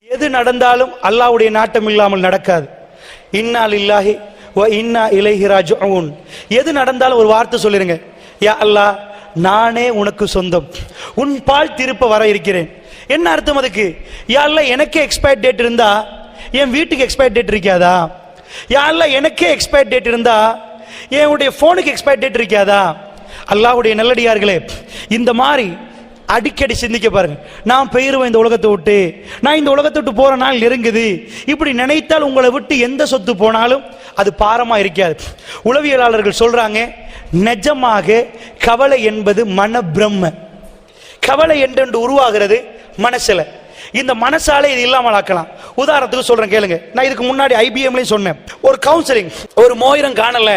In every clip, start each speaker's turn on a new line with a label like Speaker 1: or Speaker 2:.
Speaker 1: எது நடந்தாலும் அல்லாஹ்வுடைய நாட்டம் இல்லாமல் நடக்காது. இன்னா லில்லாஹி வ இன்னா இலைஹி ராஜிஊன். எது நடந்தாலும் ஒரு வார்த்தை சொல்லிருங்க, யா அல்லாஹ் நானே உனக்கு சொந்தம், உன் பால் திருப்ப வர இருக்கிறேன். என்ன அர்த்தம் அதுக்கு? யா அல்லாஹ் எனக்கே எக்ஸ்பயர் டேட் இருந்தா என் வீட்டுக்கு எக்ஸ்பயர் டேட் இருக்காதா? யா அல்லாஹ் எனக்கே எக்ஸ்பயர் டேட் இருந்தா என்னுடைய போனுக்கு எக்ஸ்பயர் டேட் இருக்காதா? அல்லாஹ்வுடைய நல்லடியார்களே, இந்த மாதிரி அடிக்கடி சிந்திக்க பாருங்க. நான் பெயருவேன் இந்த உலகத்தை விட்டு, நான் இந்த உலகத்தை விட்டு போற நாள் நெருங்குது. இப்படி நினைத்தால் உங்களை விட்டு எந்த சொத்து போனாலும் அது பாரமா இருக்காது. உளவியலாளர்கள் சொல்றாங்க, நிஜமாக கவலை என்பது மன பிரம்ம. கவலை என்று உருவாகிறது மனசுல. இந்த மனசாலே இது இல்லாமல் ஆக்கலாம். உதாரணத்துக்கு சொல்றேன் கேளுங்க. நான் இதுக்கு முன்னாடி ஐபிஎம்லயும் சொன்னேன், ஒரு கவுன்சிலிங், ஒரு மோதிரம் காணல,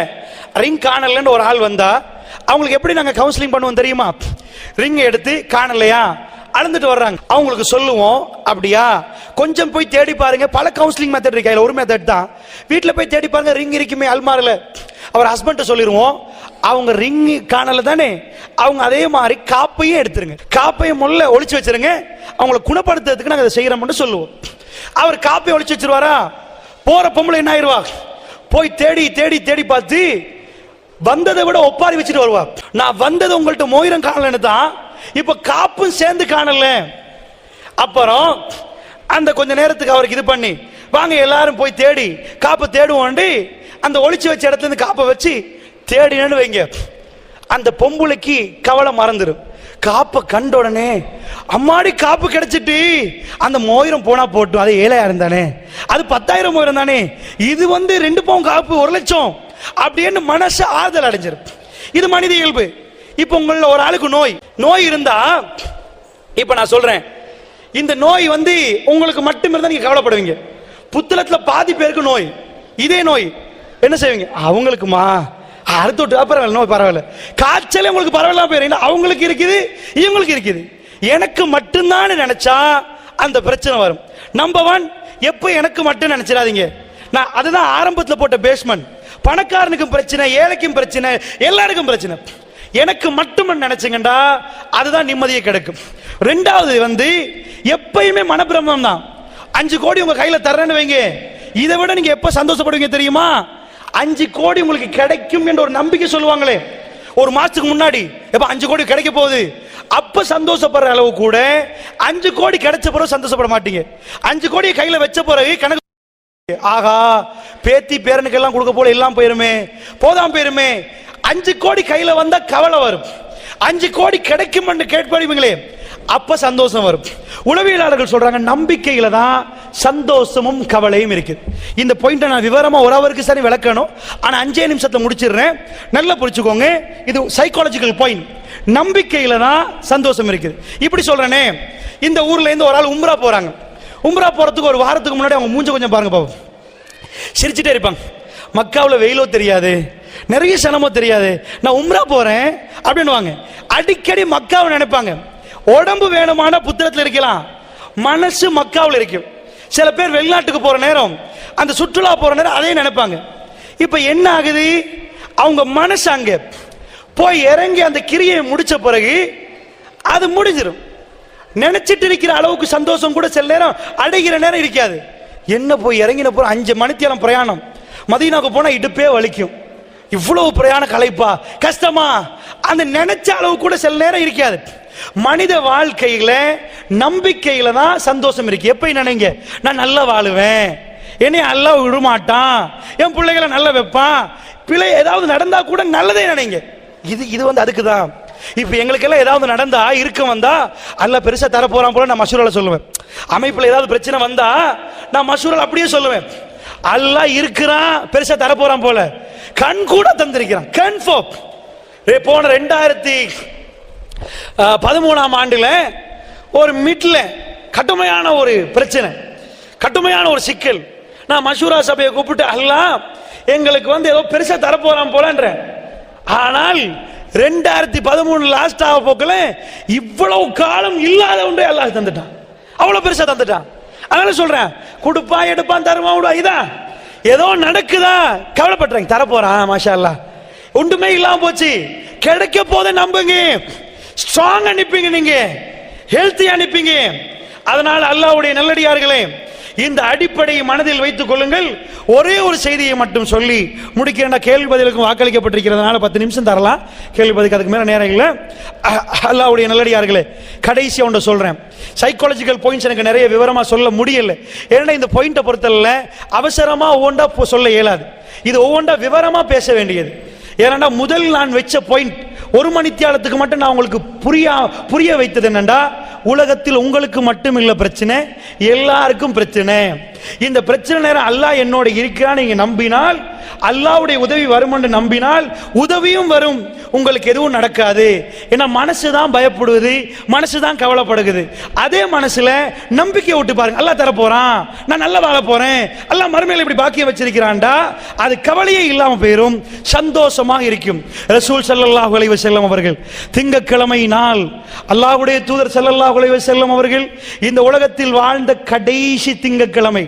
Speaker 1: ரிங் காணலன்னு ஒரு ஆள் வந்தா அவங்களுக்கு எப்படி நாங்க கவுன்சிலிங் பண்ணுவோம் தெரியுமா? ரிங் எடுத்து காணலையா அளந்துட்டு வர்றாங்க, அவங்களுக்கு சொல்லுவோம், அப்படியா கொஞ்சம் போய் தேடி பாருங்க. பல கவுன்சிலிங் மெத்தட் இருக்கு, ஒரு மெத்தட் தான். வீட்டில் போய் தேடி பாருங்க, ரிங் இருக்குமே அல்மாரில. அவர் ஹஸ்பண்ட் சொல்லிடுவோம், அவங்க ரிங் காணல தானே, அவங்க அதே மாதிரி காப்பையும் எடுத்துருங்க, காப்பையும் முள்ள ஒளிச்சு வச்சிருங்க, அவங்களை குணப்படுத்துறதுக்கு நாங்கள் அதை செய்யறோம்னு சொல்லுவோம். அவர் காப்பையை ஒளிச்சு வச்சிருவாரா? போற பொம்பளை என்ன ஆயிருவா, போய் தேடி தேடி தேடி பார்த்து வந்ததை விட ஒப்பாரி வச்சுட்டு வருவா. நான் வந்தது உங்கள்ட்ட மோதிரம் காணலன்னு தான், இப்ப காப்பும் சேர்ந்து காணல. அப்புறம் அந்த கொஞ்ச நேரத்துக்கு அவருக்கு இது பண்ணி, வாங்க எல்லாரும் போய் தேடி காப்பை தேடுவோம், அந்த ஒளிச்சு வச்ச இடத்துல இருந்து காப்பை வச்சு தேடினு வைங்க. அந்த பொம்புளைக்கு கவலை மறந்துடும். காப்பை கண்ட உடனே அம்மாடி காப்பு கிடைச்சிட்டு, அந்த மோதிரம் போனா போட்டும், அது 7000 தானே, அது 10,000 மோதிரம் தானே, இது 2 பவுன் காப்பு 1 லட்சம் அப்படின்னு மனசு ஆறுதல் அடைஞ்சிரும். இது மனித இயல்பு. இப்ப உங்கள ஒரு ஆளுக்கு நோய் இருந்தா, இப்ப நான் சொல்றேன், இந்த நோய் உங்களுக்கு மட்டும் இருந்தா நீங்க கவலைப்படுவீங்க. புத்தளத்துல பாதி பேருக்கு நோய், இதே நோய் என்ன செய்வீங்க? அவங்களுக்குமா அடுத்து பரவாயில்ல, நோய் பரவாயில்ல, காய்ச்சல் உங்களுக்கு பரவாயில்ல போயிருங்க, அவங்களுக்கு இருக்குது இவங்களுக்கு இருக்குது, எனக்கு மட்டும்தான் நினைச்சா அந்த பிரச்சனை வரும். நம்பர் 1, எப்ப எனக்கு மட்டும் நினைச்சிடாதீங்க. நான் அதுதான் ஆரம்பத்தில் போட்ட பேஸ்மெண்ட். பணக்காரனுக்கும் பிரச்சனை, ஏழைக்கும் பிரச்சனை, எல்லாருக்கும் பிரச்சனை. எனக்கு மட்டும் நினைச்சுங்கண்டா அதுதான் நிம்மதியை கிடைக்கும். 2வது எப்பயுமே மனப்பிரமம் தான். 5 கோடி உங்க கையில தர்றேன்னு வைங்க, இதை விட நீங்க எப்ப சந்தோஷப்படுவீங்க தெரியுமா? 5 கோடி உங்களுக்கு கிடைக்கும் என்ற ஒரு நம்பிக்கை சொல்லுவாங்களே, ஒரு மாசத்துக்கு முன்னாடி எப்ப 5 கோடி கிடைக்க போகுது, அப்ப சந்தோஷப்படுற அளவு கூட 5 கோடி கிடைச்ச பிறகு சந்தோஷப்பட மாட்டீங்க. 5 கோடியை கையில வச்ச பிறகு கணக்கு, ஆகா பேத்தி பேரனுக்கெல்லாம் கொடுக்க போல எல்லாம் போயிருமே, போதாம் போயிருமே. 5 கோடி கையில வந்தா கவலை வரும். 5 கோடி கிடைக்கும் என்று கேட்பீங்களே, அப்ப சந்தோஷம் வரும். உளவியலாளர்கள் சொல்றாங்க, நம்பிக்கையில தான் சந்தோஷமும் கவலையும் இருக்கு. இந்த பாயிண்ட் நான் விவரமா ஒரு அவருக்கு சரி விளக்கணும், ஆனா 5 நிமிஷத்துல முடிச்சிடுறேன், நல்லா புரிச்சுக்கோங்க. இது சைக்காலஜிக்கல் பாயிண்ட். நம்பிக்கையில தான் சந்தோஷம் இருக்குது. இப்படி சொல்றேனே, இந்த ஊர்ல இருந்து ஒரு ஆள் உம்ரா போறாங்க. உம்ரா போறதுக்கு ஒரு வாரத்துக்கு முன்னாடி அவங்க மூஞ்ச கொஞ்சம் பாருங்க பாப்போம், சிரிச்சுட்டே இருப்பாங்க. மக்காவில் வெயிலோ தெரியாது, நிறைய சனமோ தெரியாது, நான் உம்ரா போறேன் அப்படின்னு அடிக்கடி மக்காவை நினைப்பாங்க. உடம்பு வேணுமான புத்தகத்தில் இருக்கலாம், மனசு மக்காவில் இருக்கும். சில பேர் வெளிநாட்டுக்கு போற நேரம், அந்த சுற்றுலா போற நேரம் அதையும் நினைப்பாங்க. இப்ப என்ன ஆகுது, அவங்க மனசு அங்க போய் இறங்கி அந்த கிரியை முடிச்ச பிறகு அது முடிஞ்சிடும். நினைச்சிட்டு இருக்கிற அளவுக்கு சந்தோஷம் கூட சில நேரம் அடைகிற நேரம் இருக்காது. என்ன போய் இறங்கின போற 5 மணித்தியாலம் பிரயாணம், மதீனாவுக்கு போனா இடுப்பே வலிக்கும், இவ்வளவு பிரயாண களைப்பா கஷ்டமா, அந்த நினைச்ச அளவு கூட சில நேரம் இருக்காது. மனித வாழ்க்கையில நம்பிக்கையில தான் சந்தோஷம் இருக்கு. எப்ப நினைங்க, நான் நல்லா வாழுவேன், என்னை நல்லா விடமாட்டான், என் பிள்ளைகளை நல்லா வைப்பான், பிள்ளை ஏதாவது நடந்தா கூட நல்லதே நினைங்க. இது அதுக்குதான். இப்ப எங்களுக்கெல்லாம் ஏதாவது நடந்தா இருக்க வந்தா அல்ல பெருசா தர போறான் போல நான் மசூரால சொல்லுவேன். அமைப்புல ஏதாவது பிரச்சனை வந்தா நான் மசூரால அப்படியே சொல்லுவேன், அல்லாஹ் இருக்கிறான், பெருசா தர போறான் போல, கண் கூட தந்திருக்கிறான். கன்ஃபார்ம். போன 2013ஆம் ஆண்டுல ஒரு மிட்ல கடுமையான ஒரு பிரச்சனை, கடுமையான ஒரு சிக்கல். நான் மசூரா சபையை கூப்பிட்டு, அல்லாஹ் எங்களுக்கு ஏதோ பெருசா தர போறான் போலன்ற. ஆனால் 2013 லாஸ்ட் ஆக போக்கல இவ்வளவு காலம் இல்லாத ஒன்றை அல்லாஹ் தந்துட்டான், அவ்வளவு பெருசா தந்துட்டான். அதனால சொல்றேன், கொடுப்பான் எடுப்பான் தருவான் விடுவா, இதான் ஏதோ நடக்குதா கவலைப்படுறாங்க, தரப்போறான் மாஷா அல்லாஹ், ஒன்றுமே இல்லாம போச்சு, கிடைக்க போத நம்புங்க, ஸ்ட்ராங் அனுப்பிங்க, நீங்க ஹெல்த்தி அனுப்பிங்க. அதனால் அல்லாஹ்வுடைய நல்லடியார்களே, இந்த அடிப்படையை மனதில் வைத்துக் கொள்ளுங்கள். ஒரே ஒரு செய்தியை மட்டும் சொல்லி முடிக்கிற கேள்வி பதிலுக்கும் வாக்களிக்கப்பட்டிருக்கிறதுனால 10 நிமிஷம் தரலாம். கேள்வி பதிலுக்கு அதுக்கு மேல நேரம் இல்லை. அல்லாஹ்வுடைய நல்லடியார்களே, கடைசி ஒன்றை சொல்றேன். சைக்காலஜிக்கல் பாயிண்ட்ஸ் எனக்கு நிறைய விவரமா சொல்ல முடியல. ஏன்னா இந்த பாயிண்ட்டை பொறுத்தல அவசரமா ஒவ்வொன்றா சொல்ல இயலாது. இது ஒவ்வொன்றா விவரமா பேச வேண்டியது. ஏன்னா முதல் நான் வச்ச பாயிண்ட் 1 மணித்தியாலத்துக்கு மட்டும் நான் உங்களுக்கு புரிய வைத்தது என்னண்டா, உலகத்தில் உங்களுக்கு மட்டும் இல்ல பிரச்சனை, எல்லாருக்கும் பிரச்சனை. இந்த பிரச்சனை நேரம் அல்லாஹ் என்னோட இருக்கிறான் நீங்க நம்பினால், அல்லாஹ்வுடைய உதவி வரும் என்று நம்பினால் உதவியும் வரும், உங்களுக்கு எதுவும் நடக்காது. ஏன்னா மனசுதான் பயப்படுவது, மனசுதான் கவலைப்படுகிறது. அதே மனசுல நம்பிக்கை விட்டு பாருங்க, அல்லாஹ் தர போறான், நான் நல்லா வாழ போறேன், அல்லாஹ் மறுமையில இப்படி பாக்கியம் வச்சிருக்கிறான்டா, அது கவலையே இல்லாம போயிரும், சந்தோஷமாக இருக்கும். ரசூல் ஸல்லல்லாஹு அலைஹி வஸல்லம் அவர்கள் திங்கட்கிழமை நாள் அல்லாஹ்வுடைய தூதர் ஸல்லல்லாஹு அலைஹி வஸல்லம் அவர்கள் இந்த உலகத்தில் வாழ்ந்த கடைசி திங்கட்கிழமை,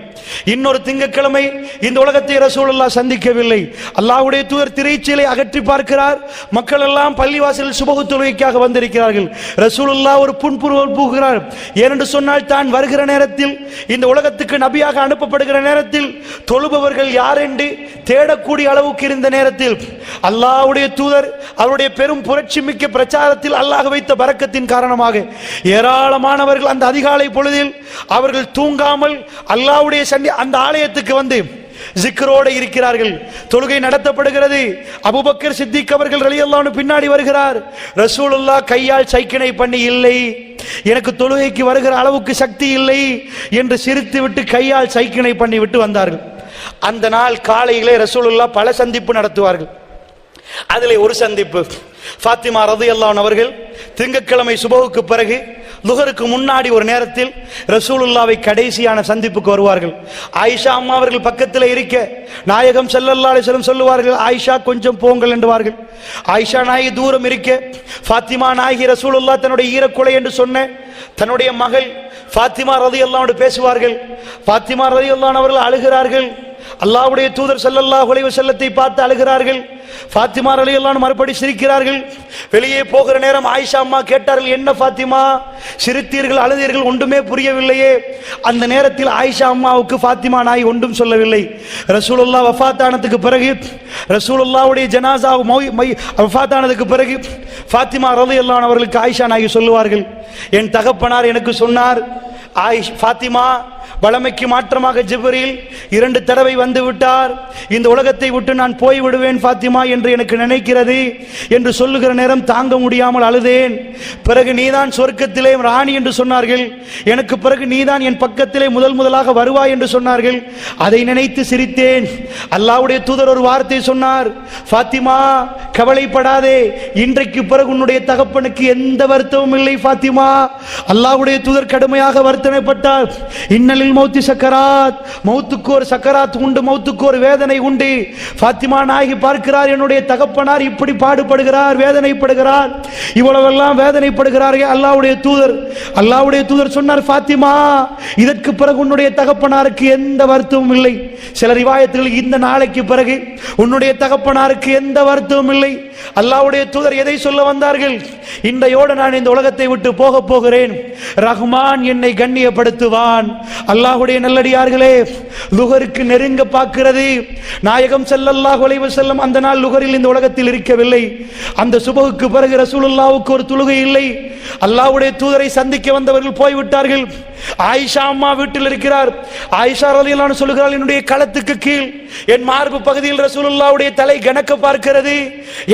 Speaker 1: இன்னொரு திங்கட்கிழமை இந்த உலகத்தை ரசூலுல்லாஹ் சந்திக்கவில்லை. அல்லாஹ்வுடைய தூதர் திரைச்சீலை அகற்றி பார்க்கிறார். மக்கள் எல்லாம் பள்ளிவாசலில் சுபஹ் தொழுகைக்காக வந்திருக்கிறார்கள். ரசூலுல்லாஹ் ஒரு புன்முறுவல் பூக்கிறார். ஏனென்று சொன்னால் தான் வருகிற நேரத்தில், இந்த உலகத்துக்கு நபியாக அனுப்பப்படுகிற நேரத்தில் தொழுபவர்கள் யார் என்று தேடக்கூடிய அளவுக்கு இருந்த நேரத்தில் அல்லாஹ்வுடைய தூதர் அவருடைய பெரும் புரட்சி மிக்க பிரச்சாரத்தில் அல்லாஹ் வைத்த பரக்கத்தின் காரணமாக ஏராளமானவர்கள் அந்த அதிகாலை பொழுதில் அவர்கள் தூங்காமல் அல்லாஹ்வுடைய அந்த ஆலயத்துக்கு வந்து ஜிக்ரோடு இருக்கிறார்கள். தொழுகை நடத்தப்படுகிறது. அபூபக்கர் சித்திக் அவர்கள் ரலியல்லாஹு அன்ஹு பின்னாடி வருகிறார். ரசூலுல்லாஹ் கையால் சைக்கினை பண்ணி, இல்லை எனக்கு தொழுகைக்கு வருகிற அளவுக்கு சக்தி இல்லை என்று சிரித்து விட்டு கையால் சைக்கினை பண்ணி விட்டு வந்தார்கள். அந்த நாள் காலையிலே ரசூலுல்லாஹ் பல சந்திப்பு நடத்துவார்கள். அதிலே ஒரு சந்திப்பு, ஃபாத்திமா ரலியல்லாஹு அன்ஹா அவர்கள் திங்கட்கிழமை சுபஹுக்கு பிறகு லுஹருக்கு முன்னாடி ஒரு நேரத்தில் ரசூலுல்லாவை கடைசியான சந்திப்புக்கு வருவார்கள். ஆயிஷா அம்மா அவர்கள் பக்கத்தில் இருக்க நாயகம் ஸல்லல்லாஹு அலைஹி வஸல்லம் சொல்லுவார்கள், ஆயிஷா கொஞ்சம் போங்கள் என்றுவார்கள். ஆயிஷா நாயகி தூரம் இருக்க ஃபாத்திமா நாயகி ரசூலுல்லாஹ் தன்னுடைய ஈரக்குலை என்று சொன்ன தன்னுடைய மகள் ஃபாத்திமா ரலியல்லாஹு அன்ஹா பேசுவார்கள். ஃபாத்திமா ரலியல்லாஹு அன்ஹா அவர்கள் அழுகிறார்கள். அல்லாஹ்வுடைய தூதர் ஸல்லல்லாஹு அலைஹி வஸல்லத்தை பார்த்து அழுகிறார்கள். ஃபாத்திமா ரலியல்லாஹு அன்ஹா மறுபடி சிரிக்கிறார்கள். வெளியே போகிற நேரம் ஆயிஷா அம்மா கேட்டார்கள், என்ன ஃபாத்திமா சிரித்தீர்கள், அழுதீர்கள், ஒன்றுமே புரியவில்லையே. அந்த நேரத்தில் ஆயிஷா அம்மாவுக்கு ஃபாத்திமா நாய் ஒன்றும் சொல்லவில்லை. ரசூலுல்லாஹ் வஃபாத்தானதுக்கு பிறகு, ரசூலுல்லாஹ்வுடைய ஜனாஸா வஃபாத்தானதுக்கு பிறகு ஃபாத்திமா ரலியல்லாஹு அன்ஹா அவர்களுக்கு ஆயிஷா நாயகி சொல்லுவார்கள், என் தகப்பனார் எனக்கு சொன்னார், ஃபாத்திமா வளமைக்கு மாற்றமாக ஜிப்ரீல் 2 தடவை வந்து விட்டார், இந்த உலகத்தை விட்டு நான் போய் விடுவேன் ஃபாத்திமா என்று எனக்கு நினைக்கிறது என்று சொல்லுகிற நேரம் தாங்க முடியாமல் அழுதேன். பிறகு நீதான் சொர்க்கத்திலே ராணி என்று சொன்னார்கள், எனக்கு பிறகு நீதான் என் பக்கத்திலே முதலாக வருவாய் என்று சொன்னார்கள். அதை நினைத்து சிரித்தேன். அல்லாஹ்வுடைய தூதர் ஒரு வார்த்தை சொன்னார், ஃபாத்திமா கவலைப்படாதே, இன்றைக்கு பிறகு உன்னுடைய தகப்பனுக்கு எந்த வருத்தமும் இல்லை ஃபாத்திமா. அல்லாஹ்வுடைய தூதர் கடுமையாக வருத்தனைப்பட்டார். இன்னலில் மௌத்தி சக்கராத், மௌத்துக்கு ஒரு சக்கராத் உண்டு, மௌத்துக்கு ஒரு வேதனை உண்டு. ஃபாத்திமா நாயகி பார்க்கிறார், என்னுடைய தகப்பனார் இப்படி பாடுபடுகிறார், வேதனைப்படுகிறார், இவ்வளவெல்லாம் வேதனைப்படுகிறார்கள். அல்லாஹ்வுடைய தூதர் சொன்னார், ஃபாத்திமா இதற்கு பிறகு உன்னுடைய தகப்பனாருக்கு எந்த வருத்தமும் இல்லை. சில ரிவாயத்துகள் இந்த நாளைக்கு பிறகு உன்னுடைய தகப்பனாருக்கு எந்த வருத்தமும் இல்லை. அல்லாஹ்வுடைய தூதர் எதை சொல்ல வந்தார்கள்? இன்றையோடு நான் இந்த உலகத்தை விட்டு போக போகிறேன், ரஹ்மான் என்னை கண்ணியப்படுத்துவான். அல்லாஹ்வுடைய நல்லடியார்களே, லுஹருக்கு நெருங்க பார்க்கிறது. நாயகம் ஸல்லல்லாஹு அலைஹி வஸல்லம் அந்த நாள் லுஹரில் இந்த உலகத்தில் இருக்கவில்லை. அந்த சுபஹுக்கு பிறகு ரசூலுல்லாஹ்வுக்கு ஒரு தொழுகை இல்லை. அல்லாஹ்வுடைய தூதரை சந்திக்க வந்தவர்கள் போய்விட்டார்கள். ஆயிஷா அம்மா வீட்டில் இருக்கிறார். ஆயிஷா ரலியல்லாஹு அன்ஹா சொல்கிறாள், என்னுடைய களத்துக்கு கீழ் என் மார்பு பகுதியில் ரசூலுல்லாஹ்வுடைய தலை கணக்க பார்க்கிறது.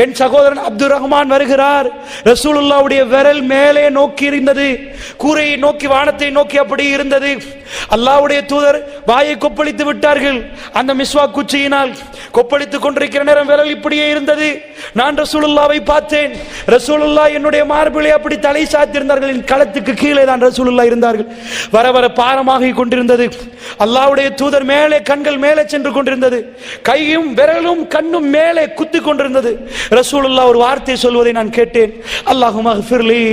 Speaker 1: என் சகோதரன் அப்துர் ரஹ்மான் வருகிறார். ரசூலுல்லாஹ்வுடைய விரல் மேலே நோக்கி இருந்தது, கூரையை நோக்கி வானத்தை நோக்கி அப்படி இருந்தது. அல்லாஹ்வுடைய தூதர் வாயை கொப்பளித்து விட்டார்கள். அந்த மிஸ்வாக் குச்சியினால் கொப்பளித்துக் கொண்டிருக்கிற நேரம் விரல் இப்படியே இருந்தது. நான் ரசூலுல்லாஹ்வை பார்த்தேன். ரசூலுல்லாஹ் என்னுடைய மார்பிலே அப்படி தலை சாத்திருந்தார்கள். என் களத்துக்கு கீழே தான் ரசூலுல்லாஹ் இருந்தார்கள். வர வர பாரமாகி கொண்டிருந்தது. அல்லாஹ்வுடைய தூதர் மேலே, கண்கள் மேலே சென்று கொண்டிருந்தது. கையும் விரலும் கண்ணும் மேலே குத்தி கொண்டிருந்தது. ரசூலுல்லாஹ் ஒரு வார்த்தை சொல்வதை நான் கேட்டேன், அல்லாஹும்ம ஃபிர்லி,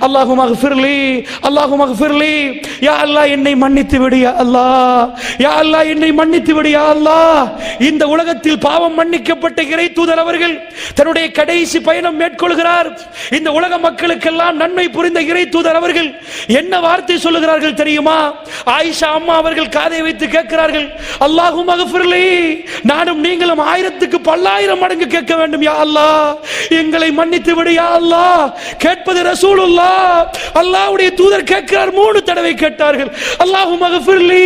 Speaker 1: அல்லாஹும்ம ஃபிர்லி, அல்லாஹும்ம ஃபிர்லி, யா அல்லாஹ் என்னை மன்னி மன்னித்து விடு யா அல்லாஹ், யா அல்லாஹ் என்னை மன்னித்து விடு யா அல்லாஹ். இந்த உலகத்தில் பாவம் மன்னிக்கப்பட்ட இறை தூதர் அவர்கள் தன்னுடைய கடைசி பயணம் மேற்கொள்கிறார். இந்த உலக மக்களுக்கெல்லாம் நன்மை புரிந்த இறை தூதர் அவர்கள் என்ன வார்த்தை சொல்லுகிறார்கள் தெரியுமா? ஆயிஷா அம்மா அவர்கள் காதை வைத்து கேட்கிறார்கள், அல்லாஹும் மக்ஃபிர்லி, நானும் நீங்களும் 1000க்கு 10,000 மடங்கு கேட்க வேண்டும் யா அல்லாஹ், எங்களை மன்னித்து விடு யா அல்லாஹ். கேட்பது ரசூலுல்லாஹ். அல்லாஹ்வுடைய தூதர் கேட்கிறார், 3 தடவை கேட்டார்கள். அல்லாஹும் மக்ஃபிர்லி,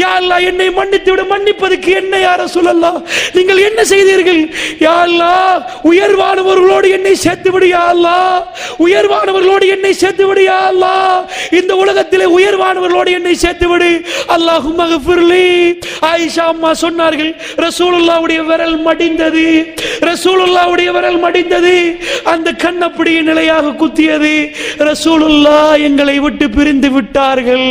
Speaker 1: யா அல்லாஹ் என்னை மன்னித்து விடு. மன்னிப்பதற்கு என்ன யா ரசூலல்லாஹ், நீங்கள் என்ன செய்தீர்கள்? யா அல்லாஹ் உயர்வானவர்களோடு என்னை சேர்த்து விடு யா அல்லாஹ், உயர்வானவர்களோடு என்னை சேர்த்து விடு யா அல்லாஹ், இந்த உலகத்திலே உயர்வானவர்களோடு என்னை சேர்த்து விடு. அல்லாஹும் மக்ஃபிர்லி. ஆயிஷா அம்மா சொன்னார்கள், ரசூலுல்லாஹ்வுடைய விரல் மடிந்தது, ரசூலுல்லாஹ்வுடைய விரல் மடிந்தது, அந்த கண் அப்படியே நிலையாக குத்தியது. ரசூலுல்லாஹ் எங்களை விட்டு பிரிந்து விட்டார்கள்.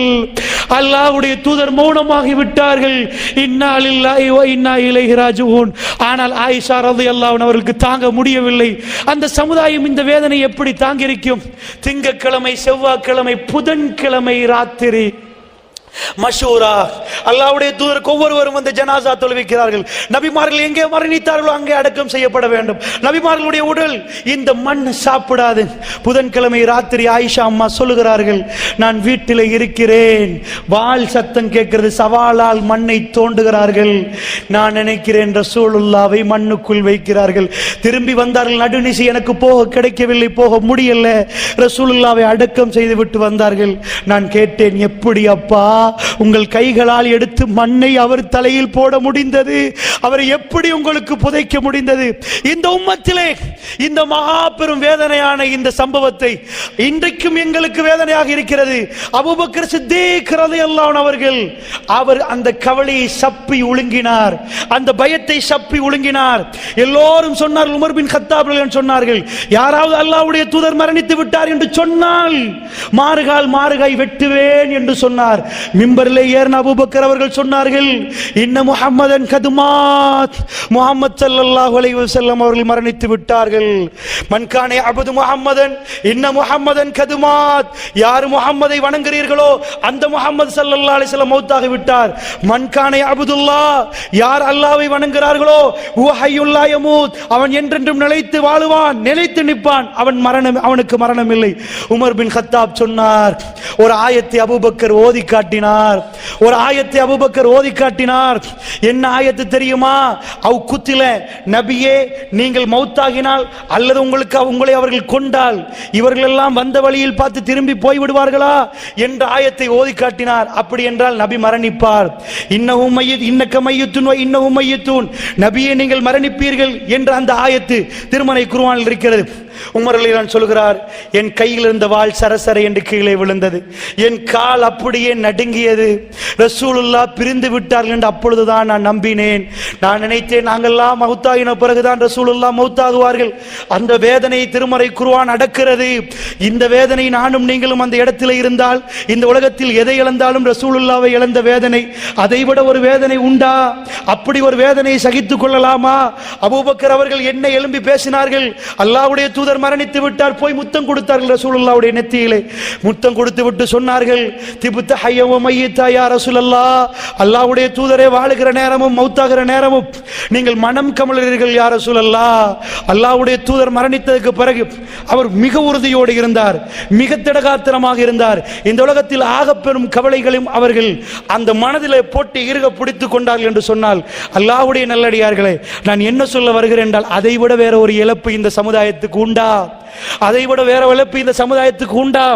Speaker 1: அல்லாஹ்வுடைய தூதர் மௌனமாகி விட்டார்கள். இன்னா லில்லாஹி வ இன்னா இலைஹி ராஜிஊன். ஆனால் ஆயிஷா ரலியல்லாஹு அன்ஹா அவர்களுக்கு தாங்க முடியவில்லை. அந்த சமுதாயம் இந்த வேதனை எப்படி தாங்கியிருக்கும்? திங்கட்கிழமை, செவ்வாய்க்கிழமை, புதன்கிழமை ராத்திரி மஷூரா, அல்லாஹ்வுடைய தூதருக்கு ஒவ்வொருவரும் வந்து ஜனாசா தொழுவிக்கிறார்கள். நபிமார்கள் எங்கே மரணித்தார்களோ அங்கே அடக்கம் செய்யப்பட வேண்டும். நபிமார்களுடைய உடல் இந்த மண் சாப்பிடாது. புதன்கிழமை ராத்திரி ஆயிஷா அம்மா சொல்லுகிறார்கள், நான் வீட்டில் இருக்கிறேன், வாள் சத்தம் கேட்கிறது, சவாலால் மண்ணை தோண்டுகிறார்கள். நான் நினைக்கிறேன் ரசூலுல்லாவை மண்ணுக்குள் வைக்கிறார்கள். திரும்பி வந்தார்கள், நடுநிசி எனக்கு போக கிடைக்கவில்லை, போக முடியல, ரசூலுல்லாவை அடக்கம் செய்து விட்டு வந்தார்கள். நான் கேட்டேன், எப்படி அப்பா உங்கள் கைகளால் எடுத்து மண்ணை அவர் தலையில் போட முடிந்தது? அவரை எப்படி உங்களுக்கு புதைக்க முடிந்தது? இந்த உம்மத்திலே இந்த மகா பெரும் வேதனையான இந்த சம்பவத்தை இன்றைக்கும் எங்களுக்கு வேதனையாக இருக்கிறது. அபூபக்கர் சித்தீக் ரலியல்லாஹு அன்ஹு அவர்கள் அவர் அந்த கவலையை சப்பி ஒழுங்கினார், அந்த பயத்தை சப்பி ஒழுங்கினார். எல்லோரும் சொன்னார்கள், உமர் பின் கத்தாப் சொன்னார்கள், யாராவது அல்லாஹ்வுடைய தூதர் மரணித்து விட்டார் என்று சொன்னால் மாறுகாய் வெட்டுவேன் என்று சொன்னார். மிம்பரிலே ஏறின அபூபக்கர் அவர்கள் சொன்னார்கள், இன்ன முஹம்மதன் கதுமாத், முஹம்மது ஸல்லல்லாஹு அலைஹி வஸல்லம் அவர்கள் மரணித்து விட்டார்கள். மன் கான யஅபுது முஹம்மதன் இன்ன முஹம்மதன் கதுமாத், யார் முஹம்மதை வணங்குகிறீர்களோ அந்த முஹம்மது ஸல்லல்லாஹு அலைஹி வஸல்லம் மௌத்தாகி விட்டார். மன் கான யஅபுதுல்லாஹ், யார் அல்லாஹ்வை வணங்குகிறார்களோ ஹுவ ஹய்யுல் லா யமூத், அவன் என்றென்றும் நிலைத்து வாழுவான், நிலைத்து நிற்பான், அவனுக்கு மரணம் இல்லை. உமர் பின் கத்தாப் சொன்னார், ஒரு ஆயத்தை அபூபக்கர் ஓதி காட்டினார், ஒரு ஆயத்தை அபூபக்கர் ஓதி காட்டினார். என்ன ஆயத்து தெரியுமா? அவ் குத்தில, நபியே நீங்கள் மௌத்தாகினால் அல்லது உங்களை அவர்கள் கொண்டால் இவர்கள் எல்லாம் வந்த வழியில் பார்த்து திரும்பி போய் விடுவார்களா என்ற ஆயத்தை ஓதி காட்டினார். அப்படி என்றால் நபி மரணிப்பார். இன்னஹும் மய்யித் இன்னக மய்யித்துன் வ இன்னஹும் மய்யித்துன், நபியே நீங்கள் மரணிப்பீர்கள் என்ற அந்த ஆயத்து திருமறை குர்ஆனில் இருக்கிறது. உமர் ரலியல்லாஹு சொல்கிறார், என் கையில் இருந்த வாள் சரசர என்று கீழே விழுந்தது, என் கால் அப்படியே நடுங்கியது. ரசூலுல்லாஹ் பிரிந்து விட்டார்கள் என்று அப்பொழுதுதான் நான் நம்பினேன். நான் நினைத்தேன் நாங்கெல்லாம் மௌத்தாகின பிறகுதான் ரசூலுல்லாஹ் மௌத்தாகுவார்கள். அந்த வேதனை திருமறை குர்ஆன் அடக்கிறது. இந்த வேதனை நானும் நீங்களும் அந்த இடத்தில் இருந்தால், இந்த உலகத்தில் எதை இழந்தாலும் ரசூலுல்லாவை இழந்த வேதனை, அதைவிட ஒரு வேதனை உண்டா? அப்படி ஒரு வேதனையை சகித்துக் கொள்ளலாமா? அபூபக்கர் அவர்கள் என்ன எழும்பி பேசினார்கள், அல்லாஹ்வுடைய தூதர் மரணித்து விட்டார், போய் முத்தம் கொடுத்தார்கள் ரசூலுல்லாஹ்வுடைய நெத்தியிலே. முத்தம் கொடுத்து விட்டு சொன்னார்கள், திபுத்த ஹய்ய வ மய்யித்தா யா ரசூலல்லாஹ், அல்லாஹ்வுடைய தூதரே வாழுகிற நேரமும் மௌத்தாகிற நேரமும் நீங்கள் மனம் கமழுகிறீர்கள் யா ரசூலல்லாஹ். அல்லாஹ்வுடைய தூதர் மரணித்ததற்கு பிறகு அவர் மிக உறுதியோடு இருந்தார், மிக திடகாத்திரமாக இருந்தார். இந்த உலகத்தில் ஆகப்பெரும் கவலைகளையும் அவர்கள் அந்த மனதிலே போட்டு இறுக பிடித்துக் கொண்டார்கள் என்று சொன்னால், அல்லாஹ்வுடைய நல்லடியார்களே, நான் என்ன சொல்ல வருகிறேன் என்றால், அதைவிட வேற ஒரு இழப்பு இந்த சமுதாயத்துக்கு உண்டா? அதைவிட வேற இழப்பு இந்த சமுதாயத்துக்கு உண்டா?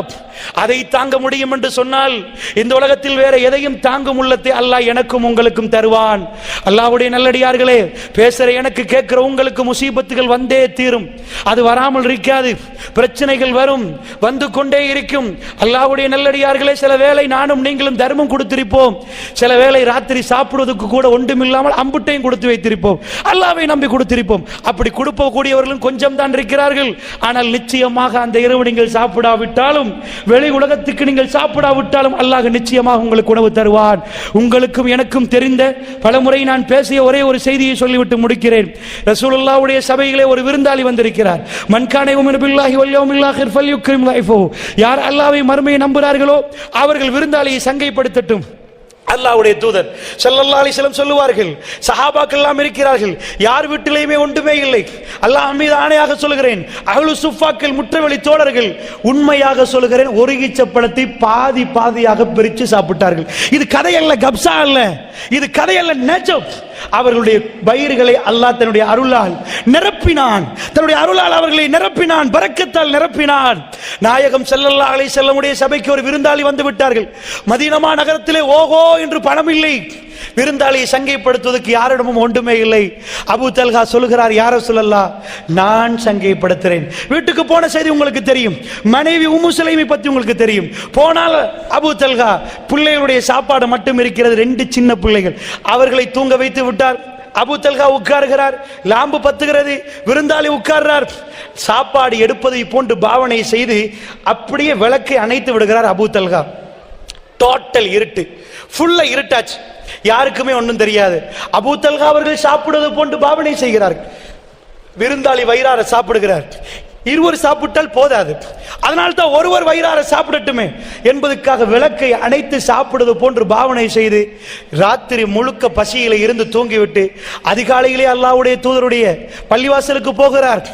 Speaker 1: அதை தாங்க முடியும் என்று சொன்னால் இந்த உலகத்தில் வேற எதையும் தாங்கும் உள்ளத்தை அல்லாஹ் எனக்கும் உங்களுக்கும் தருவான். அல்லாஹ்வுடைய நல்லடியார்களே, பேசுற எனக்கு கேட்கிற உங்களுக்கு முசீபத்துகள் வந்தே தீரும். அது வராமல் இருக்காது, பிரச்சனைகள் வரும், வந்து கொண்டே இருக்கும். அல்லாஹ்வுடைய நல்லடியார்களே, சில வேளை நானும் நீங்களும் தர்மம் கொடுத்திருப்போம், சில வேளை ராத்திரி சாப்பிடுவதற்கு கூட ஒன்றுமில்லாமல் அம்புட்டையும் கொடுத்து வைத்திருப்போம், அல்லாஹ்வை நம்பி கொடுத்திருப்போம். அப்படி கொடுப்ப கூடியவர்களும் கொஞ்சம் தான் இருக்கிறார்கள். ஆனால் நிச்சயமாக அந்த இரவு நீங்கள் சாப்பிடாவிட்டாலும், வெளி உலகத்துக்கு நீங்கள் சாப்பிடாவிட்டாலும் அல்லாஹ் நிச்சயமாக உங்களுக்கு உணவு தருவான். உங்களுக்கும் எனக்கும் தெரிந்த பலமுறை நான் பேசிய ஒரே ஒரு செய்தியை சொல்லிவிட்டு முடிக்கிறேன். ரசூலுல்லாஹ்வுடைய சபையிலே ஒரு விருந்தாளி வந்திருக்கிறார். மன் கான யுமினு பில்லாஹி வல் யௌமில் ஆகிர் ஃபல்யுக்ரிம் லைஃபஹு, யார் அல்லாஹ்வை மறுமையை நம்புகிறார்களோ அவர்கள் விருந்தாளியை சங்கைப்படுத்தட்டும். அல்லாஹ்வுடைய தூதர் ஸல்லல்லாஹு அலைஹி வஸல்லம் சொல்லுவார்கள், சஹாபாக்கள் எல்லாம் இருக்கிறார்கள், யார் வீட்டிலேயுமே ஒன்றுமே இல்லை, அல்லாஹ் மீது ஆணையாக சொல்கிறேன், அஹ்லு சுஃபாக்கள் முற்றவெளி தோழர்கள், உண்மையாக சொல்கிறேன், ஒரு ஈச்சப்பழத்தை பாதி பாதியாக பிரித்து சாப்பிட்டார்கள். இது கதையல்ல, கப்சா அல்ல, இது கதையல்ல, நிஜம். அவர்களுடைய வயிறுகளை அல்லாஹ் தன்னுடைய அருளால் நிரப்பினான், தன்னுடைய அருளால் அவர்களை நிரப்பினான், பரக்கத்தால் நிரப்பினான். நாயகம் ஸல்லல்லாஹு அலைஹி வஸல்லமுடைய சபைக்கு ஒரு விருந்தாளி வந்து விட்டார்கள். மதீனா நகரத்திலே ஓஹோ என்று பணம் இல்லை, விருந்தாளியை சங்கைப்படுத்துவதற்கு யாரிடமும் ஒன்றுமே இல்லை. அபூ தல்ஹா சொல்கிறார், யா ரசூலல்லாஹ், நான் சங்கைப்படுத்துறேன். வீட்டுக்கு போன செய்தி உங்களுக்கு தெரியும், மனைவி உம்மு சுலைமை பத்தி உங்களுக்கு தெரியும். போனால் அபூ தல்ஹா, பிள்ளைகளுடைய சாப்பாடு மட்டும் இருக்கிறது, 2 சின்ன பிள்ளைகள், அவர்களை தூங்க வைத்து விட்டார். அபூ தல்ஹா உட்கார்கிறார், லாம்பு பத்துகிறது, விருந்தாளி உட்கார்றார், சாப்பாடு எடுப்பதை போன்று பாவனை செய்து அப்படியே விளக்கை அணைத்து விடுகிறார் அபூ தல்ஹா. டோட்டல் இருட்டு, ஃபுல்லா இருட்டாச்சு, யாருக்குமே ஒன்றும் தெரியாது. அபூ தல்ஹா அவர்கள் சாப்பிடுவது போன்று பாவனை செய்கிறார்கள். விருந்தாளி வயிறார சாப்பிடுகிறார். இருவர் சாப்பிட்டால் போதாது, அதனால் தான் ஒருவர் வயிறார சாப்பிடட்டுமே என்பதற்காக விளக்கை அணைத்து சாப்பிடுவது போன்று பாவனை செய்து ராத்திரி முழுக்க பசியில இருந்து தூங்கிவிட்டு அதிகாலையிலே அல்லாஹ்வுடைய தூதருடைய பள்ளிவாசலுக்கு போகிறார்.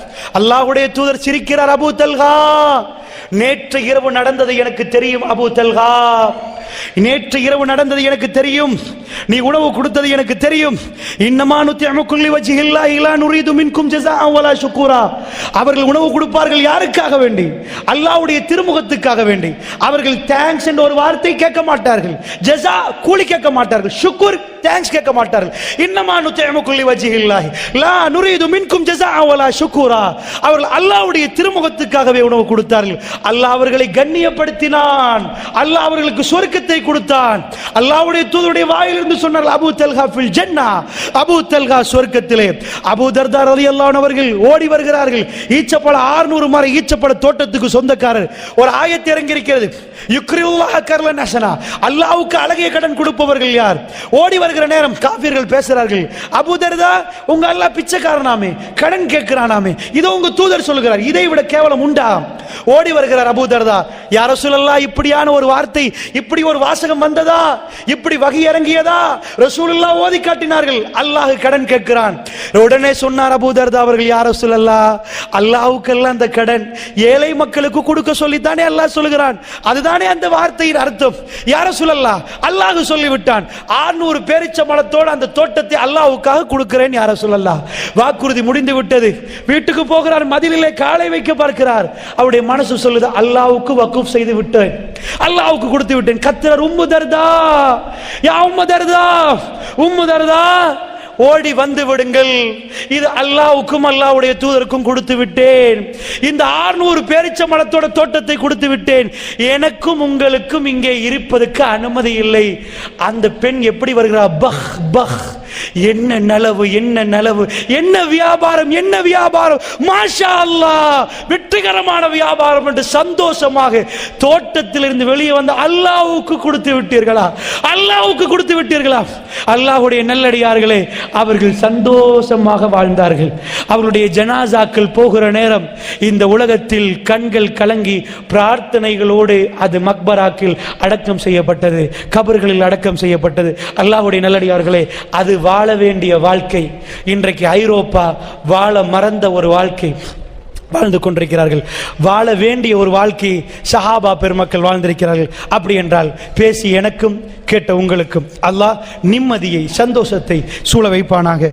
Speaker 1: அல்லாஹ்வுடைய தூதர் சிரிக்கிறார், அபூ தல்ஹா, நேற்று இரவு நடந்தது எனக்கு தெரியும் அபூ தல்ஹா, நேற்று இரவு நடந்தது எனக்கு தெரியும், நீ உணவு கொடுத்தது எனக்கு தெரியும். இன்னமா நுத்இமுக்கும் லிவஜ்ஹில்லாஹி லா நுரீது மின்கும் ஜஸாஅன் வலா ஷுக்கூரா. அவர்கள் உணவு கொடுப்பார்கள் யாருக்காக வேண்டி? அல்லாஹ்வுடைய திருமுகத்துக்காக வேண்டி. அவர்கள் தேங்க்ஸ் என்ற ஒரு வார்த்தை கேட்க மாட்டார்கள், ஜஸா கூலி கேட்க மாட்டார்கள், ஷுக்ர் தேங்க்ஸ் கேட்க மாட்டார்கள். இன்னமா நுத்இமுக்கும் லிவஜ்ஹில்லாஹி லா நுரீது மின்கும் ஜஸாஅன் வலா ஷுக்கூரா. அவர்கள் அல்லாஹ்வுடைய திருமுகத்துக்காகவே உணவு கொடுத்தார்கள். அல்லாஹ் அவர்களை கண்ணியப்படுத்தினான், அல்லாஹ் அவர்களுக்கு சொர்க்கத்தை கொடுத்தான். அல்லாஹ்வுடைய தூதருடைய வாயிலிருந்து சொன்னார், அபூ தல்ஹா ஃபில் ஜன்னah, அபூ தல்ஹா சொர்க்கத்திலே. அபூ தர்தா ரலியல்லாஹு அன்ஹு அவர்கள் ஓடி வருகிறார்கள். ஈச்சப்பழ 600 மர ஈச்சப்பழ தோட்டத்துக்கு சொந்தக்காரர். ஒரு ஆயத்து இறங்கி இருக்கிறது, யுக்ரில்லாஹ கர்லன் ஹஸனா, அல்லாஹ்வுக்கு அழகிய கடன் கொடுப்பவர்கள் யார்? ஓடி வருகிற நேரம் காஃபிர்கள் பேசுகிறார்கள், அபூ தர்தா உங்க அல்லாஹ் பிச்சைக்காரனாமே, கடன் கேட்கிறானாமே, இதோ உங்க தூதர் சொல்கிறார், இதை விட கேவலம் உண்டா? ஓடி வருகிறார் அபூ தர்தா, யா ரசூலல்லாஹ், இப்படியான ஒரு வார்த்தை, இப்படி ஒரு வாசகம் வந்ததா, இப்படி வகை இறங்கியதா? ரசூலுல்லாஹ் ஓதி காட்டினார்கள், அல்லாஹ் கடன் கேட்கிறான். உடனே சொன்னார் அபூ தர்தா அவர்கள், யா ரசூலல்லாஹ், அல்லாஹ்வுக்கெல்லாம் அந்த கடன் ஏழை மக்களுக்கு கொடுக்க சொல்லித்தானே அல்லாஹ் சொல்கிறான், அதுதானே அந்த வார்த்தையின் அர்த்தம். யா ரசூலல்லாஹ், அல்லாஹ் சொல்லிவிட்டான், 600 பேரிச்ச மரத்தோடு அந்த தோட்டத்தை அல்லாஹ்வுக்காக கொடுக்கிறேன் யா ரசூலல்லாஹ். வாக்குறுதி முடிந்து விட்டது. வீட்டுக்கு போகிறார், மதிலிலே காலை வைக்க பார்க்கிறார். அவருடைய மனசு சொல்லுது, அல்லாஹ்வுக்கு வக்ஃப் செய்து விட்டேன், அல்லாஹ்வுக்கு கொடுத்து விட்டேன். கத்திரர், உம்மு தர்தா, யா உம்மு தர்தா, உம்மு தர்தா, ஓடி வந்து விடுங்கள், இது அல்லாஹ்வுக்கும் அல்லாஹ்வுடைய தூதருக்கும் கொடுத்து விட்டேன், இந்த 600 பேரிச்ச மரத்தோட தோட்டத்தை கொடுத்து விட்டேன், எனக்கும் உங்களுக்கும் இங்கே இருப்பதற்கு அனுமதி இல்லை. அந்த பெண் எப்படி வருகிறார், பஹ் பஹ், என்ன நலவு, என்ன நலவு, என்ன வியாபாரம், என்ன வியாபாரம், மாஷா அல்லாஹ், வெற்றிகரமான வியாபாரம் என்று சந்தோஷமாக தோட்டத்திலிருந்து வெளியே வந்து, அல்லாஹ்வுக்கு கொடுத்து விட்டீர்களா, அல்லாஹ்வுக்கு கொடுத்து விட்டீர்களா? அல்லாஹ்வுடைய நல்லடியார்களே, அவர்கள் சந்தோஷமாக வாழ்ந்தார்கள். அவர்களுடைய ஜனாசாக்கள் போகிற நேரம் இந்த உலகத்தில் கண்கள் கலங்கி பிரார்த்தனைகளோடு அது மக்பராக்கில் அடக்கம் செய்யப்பட்டது, கபர்களில் அடக்கம் செய்யப்பட்டது. அல்லாஹ்வுடைய நல்லடியார்களே, அது வாழ வேண்டிய வாழ்க்கை. இன்றைக்கு ஐரோப்பா வாழ மறந்த ஒரு வாழ்க்கை வாழ்ந்து கொண்டிருக்கிறார்கள். வாழ வேண்டிய ஒரு வாழ்க்கை சஹாபா பெருமக்கள் வாழ்ந்திருக்கிறார்கள். அப்படி என்றால் பேசி எனக்கும் கேட்ட உங்களுக்கும் அல்லாஹ் நிம்மதியை, சந்தோஷத்தை சூழ வைப்பானாக.